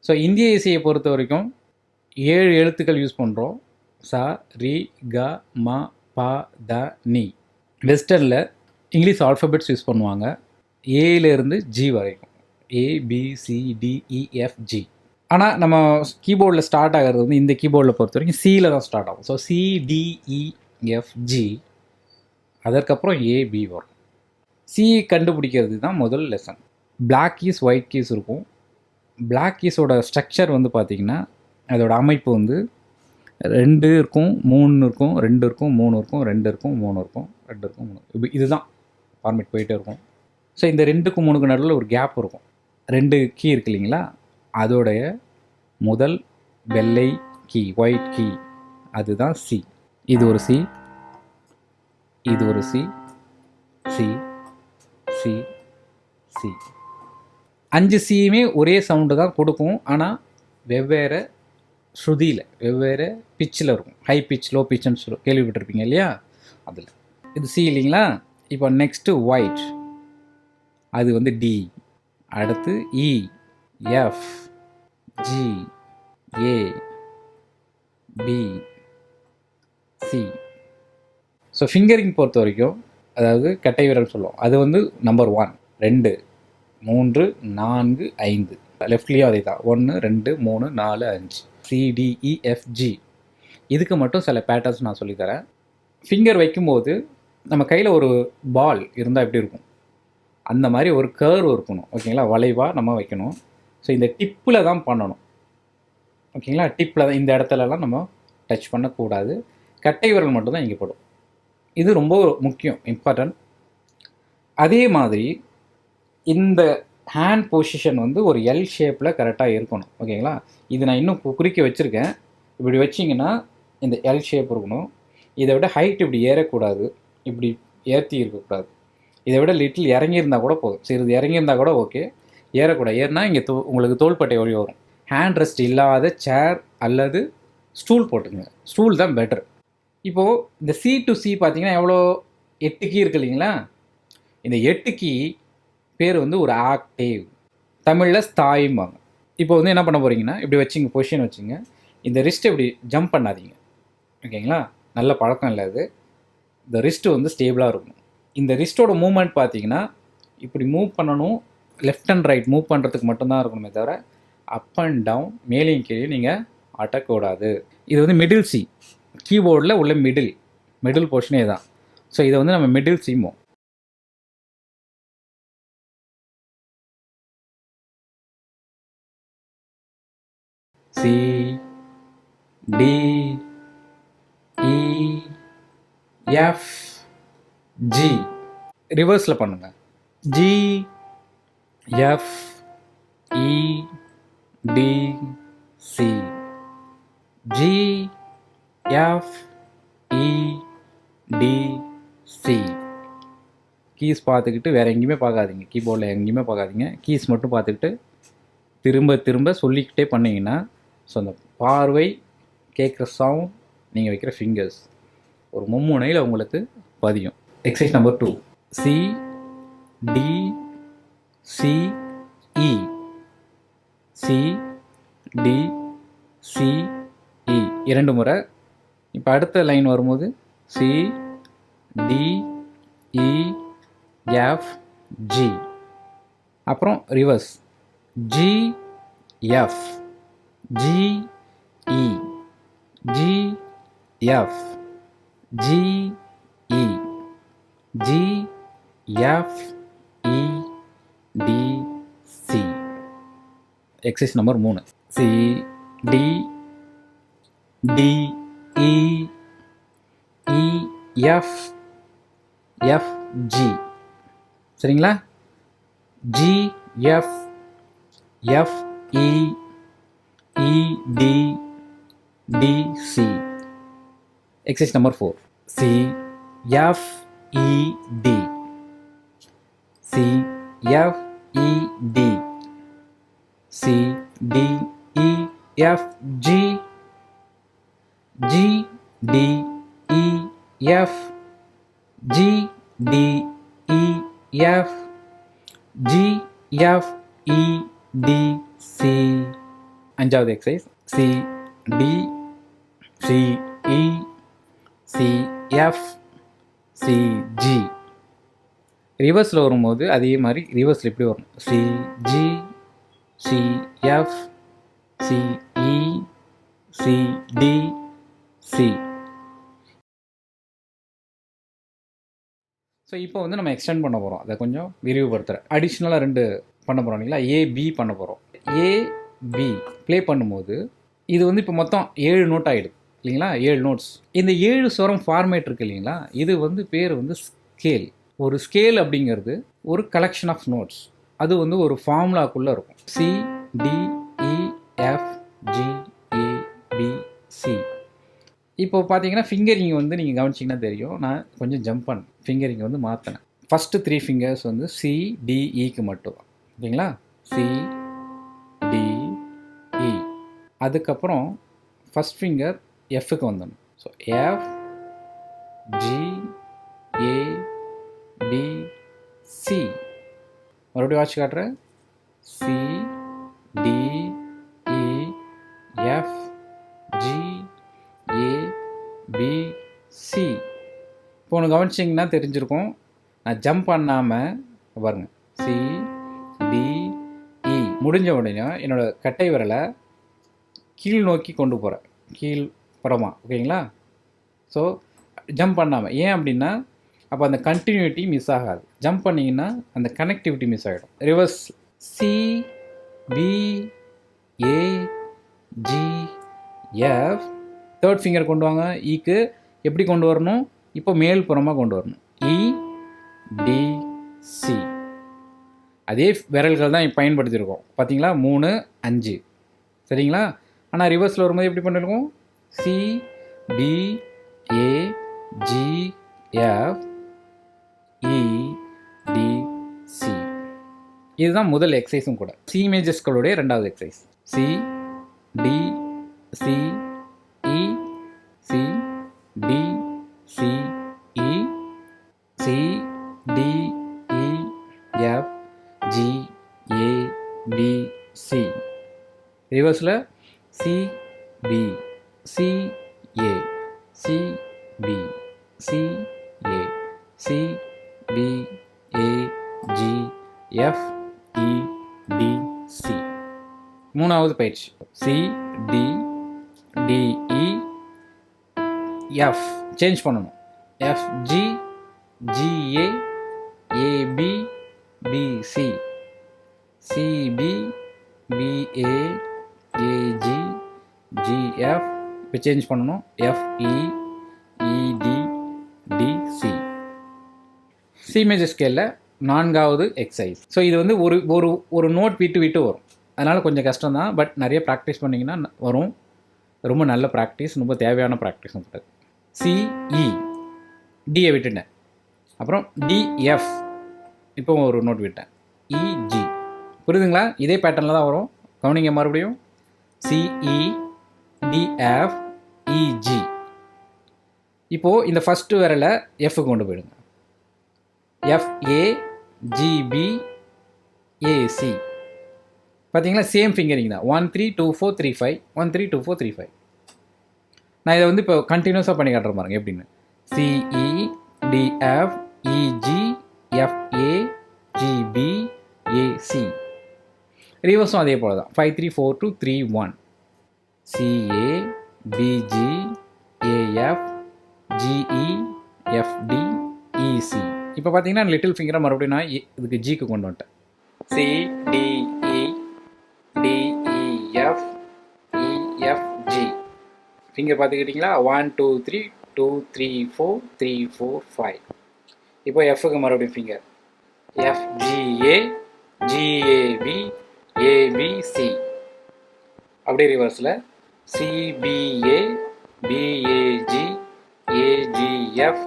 So இந்திய இசையை பொறுத்த வரைக்கும் 7 எழுத்துக்கள் யூஸ் பண்ணுறோம். ச, ரி, க, ம, ப, த, நி. வெஸ்டர்னில் இங்கிலீஷ் ஆல்ஃபபெட்ஸ் யூஸ் பண்ணுவாங்க. ஏலேருந்து ஜி வரைக்கும். ஏ, B, C, D, E, F, G. ஆனால் நம்ம கீபோர்டில் ஸ்டார்ட் ஆகிறது வந்து இந்த கீபோர்டில் பொறுத்த வரைக்கும் சியில் தான் ஸ்டார்ட் ஆகும். So C, D, E, F, G. அதற்கப்புறம் ஏ, பி வரும். சி கண்டுபிடிக்கிறது தான் முதல் lesson. Black keys, white keys இருக்கும். பிளாக் கீஸோட ஸ்ட்ரக்சர் வந்து பார்த்திங்கன்னா அதோட அமைப்பு வந்து 2 இருக்கும், 3 இருக்கும், 2 இருக்கும், 3 இருக்கும், 2 இருக்கும், 3 இருக்கும், 2 இருக்கும், 3. இதுதான் ஃபார்மேட் போயிட்டே இருக்கும். ஸோ இந்த 2க்கும் 3க்கும் நடுவில் ஒரு கேப் இருக்கும். 2 கீ இருக்கு இல்லைங்களா, அதோடைய முதல் வெள்ளை கீ, ஒயிட் கீ, அதுதான் சி. இது ஒரு சி, இது ஒரு சி, சி, சி, சி. 5 சியுமே ஒரே சவுண்டு தான் கொடுக்கும். ஆனால் வெவ்வேறு ஸ்ருதியில், வெவ்வேறு பிச்சில் இருக்கும். ஹை பிச், லோ பிச்சுன்னு கேள்விப்பட்டிருப்பீங்க இல்லையா, அதில். இது சி இல்லைங்களா. இப்போ நெக்ஸ்ட்டு ஒயிட், அது வந்து டி. அடுத்து இ, F, G, A, B, C. So fingering பொறுத்த வரைக்கும், அதாவது கட்டை விரல் சொல்லுவோம், அது வந்து நம்பர் 1, 2, 3, 4, 5. லெஃப்ட்லேயும் அதே தான், 1, 2, 3, 4, 5. CDEFG. இதுக்கு மட்டும் சில பேட்டர்ன்ஸ் நான் சொல்லித்தரேன். ஃபிங்கர் வைக்கும்போது நம்ம கையில் ஒரு பால் இருந்தால் எப்படி இருக்கும், அந்த மாதிரி ஒரு கர்வ் இருக்கணும். ஓகேங்களா, வளைவாக நம்ம வைக்கணும். ஸோ இந்த டிப்பில் தான் பண்ணணும். ஓகேங்களா, டிப்பில் தான், இந்த இடத்துலலாம் நம்ம டச் பண்ணக்கூடாது. கட்டை விரல் மட்டும்தான் இங்கே படும். இது ரொம்ப முக்கியம், இம்பார்ட்டன்ட். அதே மாதிரி இந்த ஹேண்ட் பொசிஷன் வந்து ஒரு எல் ஷேப்பில் கரெக்டாக இருக்கணும். ஓகேங்களா, இது நான் இன்னும் குறிக்க வச்சுருக்கேன். இப்படி வச்சிங்கன்னா இந்த எல் ஷேப் இருக்கணும். இதை விட ஹைட் இப்படி ஏறக்கூடாது, இப்படி ஏற்றி இருக்கக்கூடாது. இதை விட லிட்டில் இறங்கியிருந்தால் கூட போதும், சிறிது இறங்கியிருந்தால் கூட ஓகே. ஏறக்கூடாது. ஏறினா இங்கே உங்களுக்கு தோள்பட்டை வழி வரும். ஹேண்ட் ரெஸ்ட் இல்லாத சேர் அல்லது ஸ்டூல் போட்டுங்க. ஸ்டூல் தான் பெட்டர். இப்போது இந்த சி டு சி பார்த்தீங்கன்னா எவ்வளோ, 8 கீ இருக்குது இல்லைங்களா. இந்த 8 கீ பேர் வந்து ஒரு ஆக்டேவ், தமிழில் ஸ்தாயிம்பாங்க. இப்போ வந்து என்ன பண்ண போகிறீங்கன்னா, இப்படி வச்சுங்க, பொசிஷன் வச்சுங்க. இந்த ரிஸ்ட்டை இப்படி ஜம்ப் பண்ணாதீங்க. ஓகேங்களா, நல்ல பழக்கம் இல்லை அது. இந்த ரிஸ்ட்டு வந்து ஸ்டேபிளாக இருக்கணும். இந்த ரிஸ்ட்டோட மூவ்மெண்ட் பார்த்தீங்கன்னா இப்படி மூவ் பண்ணணும். லெஃப்ட் அண்ட் ரைட் மூவ் பண்ணுறதுக்கு மட்டும்தான் இருக்கணுமே தவிர அப் அண்ட் டவுன், மேலேயும் கீழே நீங்கள் அட்டக்கூடாது. இது வந்து மிடில் சி, கீபோர்டில் உள்ள மிடில் போர்ஷனே தான். ஸோ இதை வந்து நம்ம middle SIMO. C, D, E, F, G. ரிவர்ஸில் பண்ணுங்க. G, F, E, D, C. G, F, E, D, C. Keys பார்த்துக்கிட்டு வேறு எங்கேயுமே பார்க்காதீங்க, கீபோர்டில் எங்கேயுமே பார்க்காதீங்க. கீஸ் மட்டும் பார்த்துக்கிட்டு திரும்ப திரும்ப சொல்லிக்கிட்டே பண்ணிங்கன்னா, ஸோ அந்த பார்வை, கேட்குற சவுண்ட், நீங்கள் வைக்கிற ஃபிங்கர்ஸ் ஒரு மும்முனையில் உங்களுக்கு பதியும். Exercise number 2. C, D, C, E. C, D, C, E 2 முறை. இப்போ அடுத்த லைன் வரும்போது C, D, E, F, G. அப்புறம் reverse G, F, G, E, G, F, G, E, G, F, E, D, C. Exercise number 3. C, D, D, E, E, F, F, G. சரிங்களா, G, F, F, E, E, D, D, C. Exercise number 4. C, F, E, D. C, F, E, D. C, D, E, F, G. G, D, E, F, G, D, E, F, G, F, E, D, C. அஞ்சாவது exercise C D C E C F C G. ரிவர்ஸில் வரும்போது அதே மாதிரி ரிவர்ஸில் எப்படி வரும்? C G C F C E C D C. So இப்போ வந்து நம்ம எக்ஸ்டெண்ட் பண்ண போகிறோம், அதை கொஞ்சம் விரிவுபடுத்துகிறேன். அடிஷ்னலாக 2 பண்ண போகிறோம் இல்லைங்களா? ஏபி பண்ண போகிறோம். ஏபி ப்ளே பண்ணும்போது இது வந்து இப்போ மொத்தம் 7 நோட் ஆகிடுது இல்லைங்களா? 7 நோட்ஸ். இந்த 7 ஸ்வரம் ஃபார்மேட் இருக்குது இல்லைங்களா? இது வந்து பேர் வந்து ஸ்கேல். ஒரு ஸ்கேல் அப்படிங்கிறது ஒரு கலெக்ஷன் ஆஃப் நோட்ஸ். அது வந்து ஒரு ஃபார்முலாக்குள்ளே இருக்கும். C D E F G A B C. இப்போ பார்த்தீங்கன்னா ஃபிங்கரிங் வந்து நீங்கள் கவனிச்சிங்கன்னா தெரியும், நான் கொஞ்சம் ஜம்ப் பண்ணேன், ஃபிங்கரிங் வந்து மாற்றினேன். ஃபஸ்ட்டு 3 ஃபிங்கர்ஸ் வந்து சி டி இக்கு மட்டும், ஓகேங்களா? C D E. அதுக்கப்புறம் ஃபஸ்ட் ஃபிங்கர் எஃப்க்கு வந்துடணும். So F G A B C. மறுபடியும் வாட்ச் காட்டுறேன். C D E F G A B C. இப்போ ஒன்று கவனிச்சிங்கன்னா தெரிஞ்சிருக்கும், நான் ஜம்ப் பண்ணாமல் பாருங்க, சி டி இ முடிஞ்ச உடனே என்னோடய கட்டை விரலை கீழ் நோக்கி கொண்டு போகிறேன், கீழ் புறமா, ஓகேங்களா? ஸோ ஜம்ப் பண்ணாமல். ஏன் அப்படின்னா அப்போ அந்த கண்டினியூட்டி மிஸ் ஆகாது. ஜம்ப் பண்ணிங்கன்னா அந்த கனெக்டிவிட்டி மிஸ் ஆகிடும். Reverse C B A G F. Third finger கொண்டு வாங்க. ஈக்கு எப்படி கொண்டு வரணும்? இப்போ மேல் புறமாக கொண்டு வரணும். இ டி சி. அதே விரல்கள் தான் பயன்படுத்தியிருக்கோம் பார்த்தீங்களா? 3 5, சரிங்களா? ஆனால் ரிவர்ஸில் வரும்போது எப்படி பண்ணியிருக்கோம்? C D A G F E D C. இதுதான் முதல் எக்ஸசைஸும் கூட. சி மேஜர்ஸ்களுடைய 2வது exercise. C D C E C D C E C D E F G A B C. ரிவர்ஸில் C B C A C B C A C B A G F E D C. 3வது பயிற்சி C D D E F change பண்ணணும். F G G A A B B C C B B A A G G F. இப்போ change பண்ணணும். F E E D D C. C major ஸ்கேலில் 4வது exercise. So இது வந்து ஒரு ஒரு ஒரு நோட் விட்டு விட்டு வரும், அதனால் கொஞ்சம் கஷ்டம் தான். பட் நிறைய ப்ராக்டிஸ் பண்ணிங்கன்னா வரும். ரொம்ப நல்ல ப்ராக்டிஸ், ரொம்ப தேவையான ப்ராக்டிஸ் கொடுத்தது. சிஇ டியை விட்டுட்டேன். அப்புறம் டிஎஃப் இப்போ ஒரு நோட் விட்டேன். இஜி. புரியுதுங்களா? இதே பேட்டர்னில் தான் வரும். கவனிங்க மறுபடியும். C E D F E G. இப்போது இந்த ஃபஸ்ட்டு விரலை எஃப்க்கு கொண்டு போயிடுங்க. F A G B A C. பார்த்தீங்களா? சேம் ஃபிங்கரிங் தான். 1 3 2 4 3 5 1 3 2 4 3 5. நான் இதை வந்து இப்போ கண்டினியூஸாக பண்ணி காட்டுற பாருங்க எப்படின்னு. C E D F E G F A G B A C. ரிவர்ஸும் அதே போல் தான். 5 3 4 2 3 1. C A B G A F G E F D E C. இப்போ பார்த்தீங்கன்னா லிட்டில் ஃபிங்கரை மறுபடியும் நான் இதுக்கு ஜிக்கு கொண்டு வந்துட்டேன். C D E D E F E F G. Finger பார்த்துக்கிட்டிங்களா? 1 2 3 2 3 4 3 4 5. இப்போ எஃப்க்கு மறுபடியும் ஃபிங்கர். FGA G A B A B C. அப்படியே ரிவர்ஸில் C B A B A G A G F.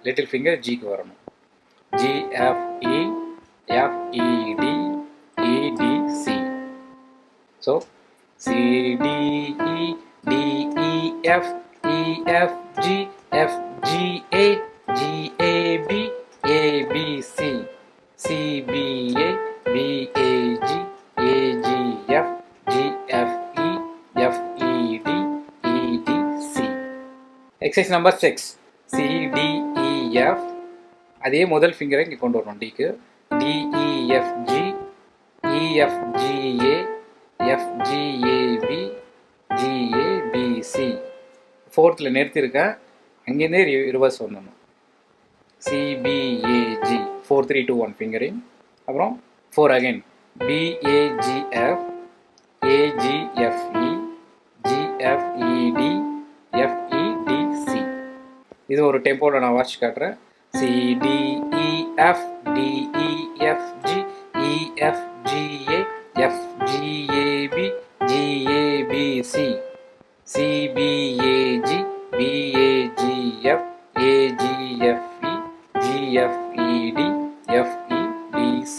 Little finger ஜிக்கு வரணும். G F E F E D E D C. So C D E D E F E F G F G A G A B A B C C B A B A G A G F G F E exercise number 6. CDEF. அதே முதல் ஃபிங்கரை இங்கே கொண்டு வரணும் டிக்கு. DEFG, EFGA, FGAB, GABC. ஃபோர்த்தில் நிறுத்தியிருக்கேன், அங்கேருந்தே ரிவர்ஸ் வந்துடணும். CBAG, 4 3 2 1 fingering. அப்புறம் 4 again. BAGF, AGFE, GFED, FEDC. இது ஒரு டெம்போவில் நான் வாட்ச் காட்டுறேன். CDEF, DEFG, EFGA, FGAB, GABC, CBAG, BAGF, AGFE, GFED, FEDC.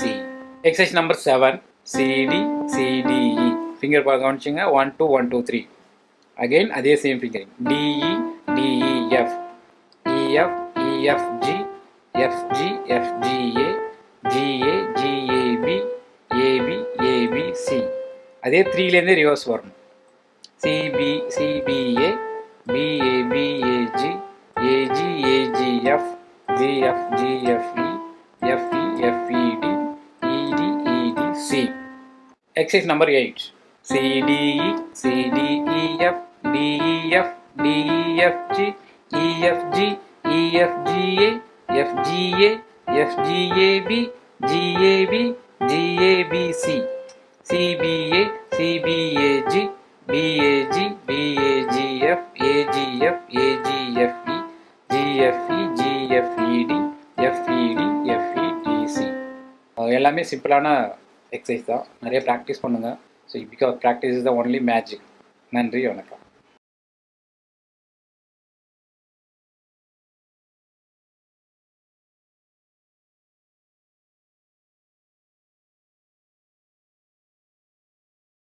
Exercise number 7. CDE. Finger கவனிச்சுங்க. 1 2 1 2 3. Again அதே same fingering. DE, DEF, EF, EFG, FG, FGA, GA, GAB, AB, ABC. அதே 3லேருந்தே reverse வரணும். CBA, BAB, AG, AG, AGF, GF, GFE, FE, FED, ED, EDC. Exercise number 8. CDE, CDEF, DEF, DEFG, EFG, EFGA, FGA, FGAB, GAB, GABC, CBA, CBAG, BAG, BAGF, AGF, AGFE, GFE, GFED, FED, FEDC. எல்லாமே சிம்பிளான exercise தான். நிறைய practice பண்ணுங்கள். So because practice is the only magic. நன்றி, வணக்கம்.